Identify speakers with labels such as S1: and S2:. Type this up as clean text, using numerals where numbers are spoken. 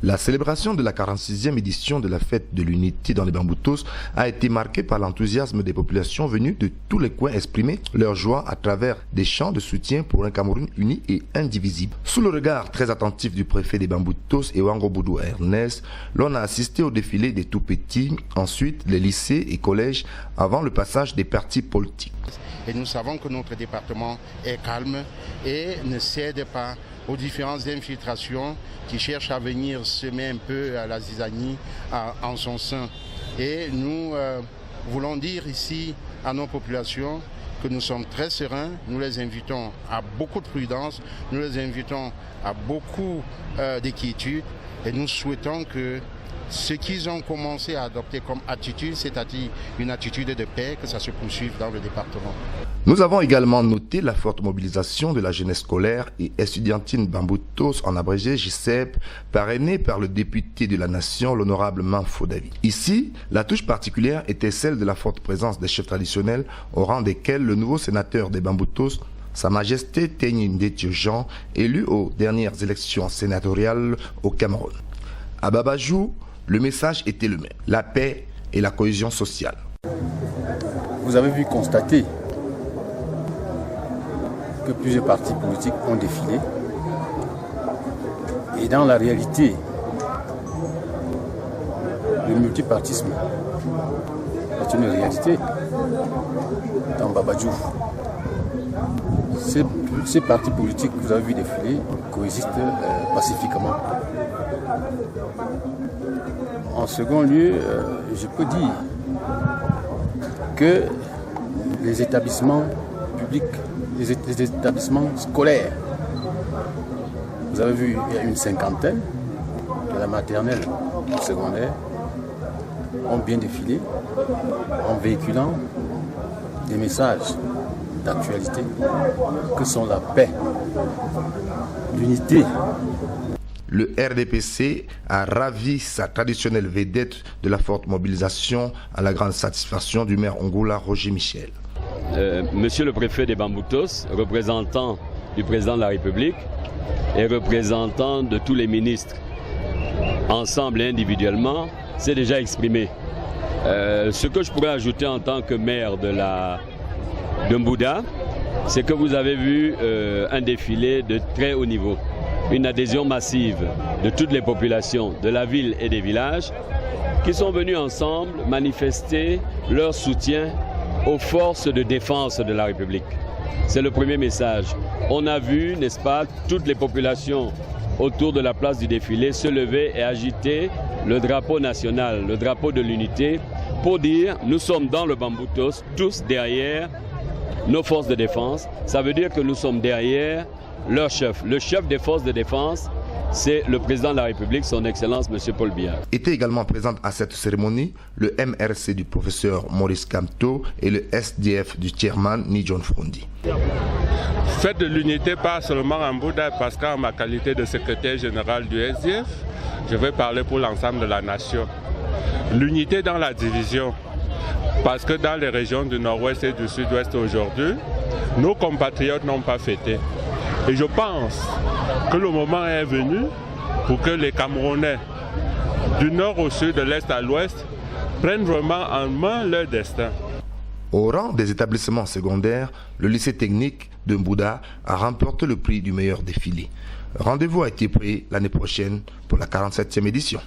S1: La célébration de la 46e édition de la fête de l'unité dans les Bamboutos a été marquée par l'enthousiasme des populations venues de tous les coins exprimer leur joie à travers des chants de soutien pour un Cameroun uni et indivisible. Sous le regard très attentif du préfet des Bamboutos, Ewango Boudou Ernest, l'on a assisté au défilé des tout-petits, ensuite les lycées et collèges, avant le passage des partis politiques.
S2: Et nous savons que notre département est calme et ne cède pas aux différentes infiltrations qui cherchent à venir semer un peu à la zizanie en son sein. Et nous voulons dire ici à nos populations que nous sommes très sereins, nous les invitons à beaucoup de prudence, nous les invitons à beaucoup d'inquiétude et nous souhaitons que ce qu'ils ont commencé à adopter comme attitude, c'est-à-dire une attitude de paix, que ça se poursuive dans le département.
S1: Nous avons également noté la forte mobilisation de la jeunesse scolaire et estudiantine Bamboutos, en abrégé JCEP, parrainée par le député de la Nation, l'honorable Manfo David. Ici, la touche particulière était celle de la forte présence des chefs traditionnels, au rang desquels le nouveau sénateur des Bamboutos, Sa Majesté Teigne Ndetio Jean, élu aux dernières élections sénatoriales au Cameroun. À Babajou, le message était le même, la paix et la cohésion sociale.
S3: Vous avez vu constater que plusieurs partis politiques ont défilé. Et dans la réalité, le multipartisme est une réalité dans Babajou. Ces partis politiques que vous avez vu défiler coexistent pacifiquement. En second lieu, je peux dire que les établissements publics, les établissements scolaires, vous avez vu, il y a une cinquantaine, de la maternelle au secondaire, ont bien défilé en véhiculant des messages d'actualité que sont la paix, l'unité.
S1: Le RDPC a ravi sa traditionnelle vedette de la forte mobilisation à la grande satisfaction du maire Ongoula Roger Michel.
S4: Monsieur le préfet des Bamboutos, représentant du président de la République et représentant de tous les ministres, ensemble et individuellement, s'est déjà exprimé. Ce que je pourrais ajouter en tant que maire de Mbouda, c'est que vous avez vu un défilé de très haut niveau. Une adhésion massive de toutes les populations de la ville et des villages qui sont venus ensemble manifester leur soutien aux forces de défense de la République. C'est le premier message. On a vu, n'est-ce pas, toutes les populations autour de la place du défilé se lever et agiter le drapeau national, le drapeau de l'unité, pour dire nous sommes dans le Bamboutos, tous derrière nos forces de défense. Ça veut dire que nous sommes derrière leur chef. Le chef des forces de défense, c'est le président de la République, son Excellence M. Paul Biya.
S1: Était également présent à cette cérémonie le MRC du professeur Maurice Kamto et le SDF du chairman Ni John Frondi.
S5: Fête de l'unité, pas seulement en Mbouda, parce qu'en ma qualité de secrétaire général du SDF, je vais parler pour l'ensemble de la nation. L'unité dans la division, parce que dans les régions du nord-ouest et du sud-ouest aujourd'hui, nos compatriotes n'ont pas fêté. Et je pense que le moment est venu pour que les Camerounais du nord au sud, de l'est à l'ouest, prennent vraiment en main leur destin.
S1: Au rang des établissements secondaires, le lycée technique de Mbouda a remporté le prix du meilleur défilé. Rendez-vous a été pris l'année prochaine pour la 47e édition.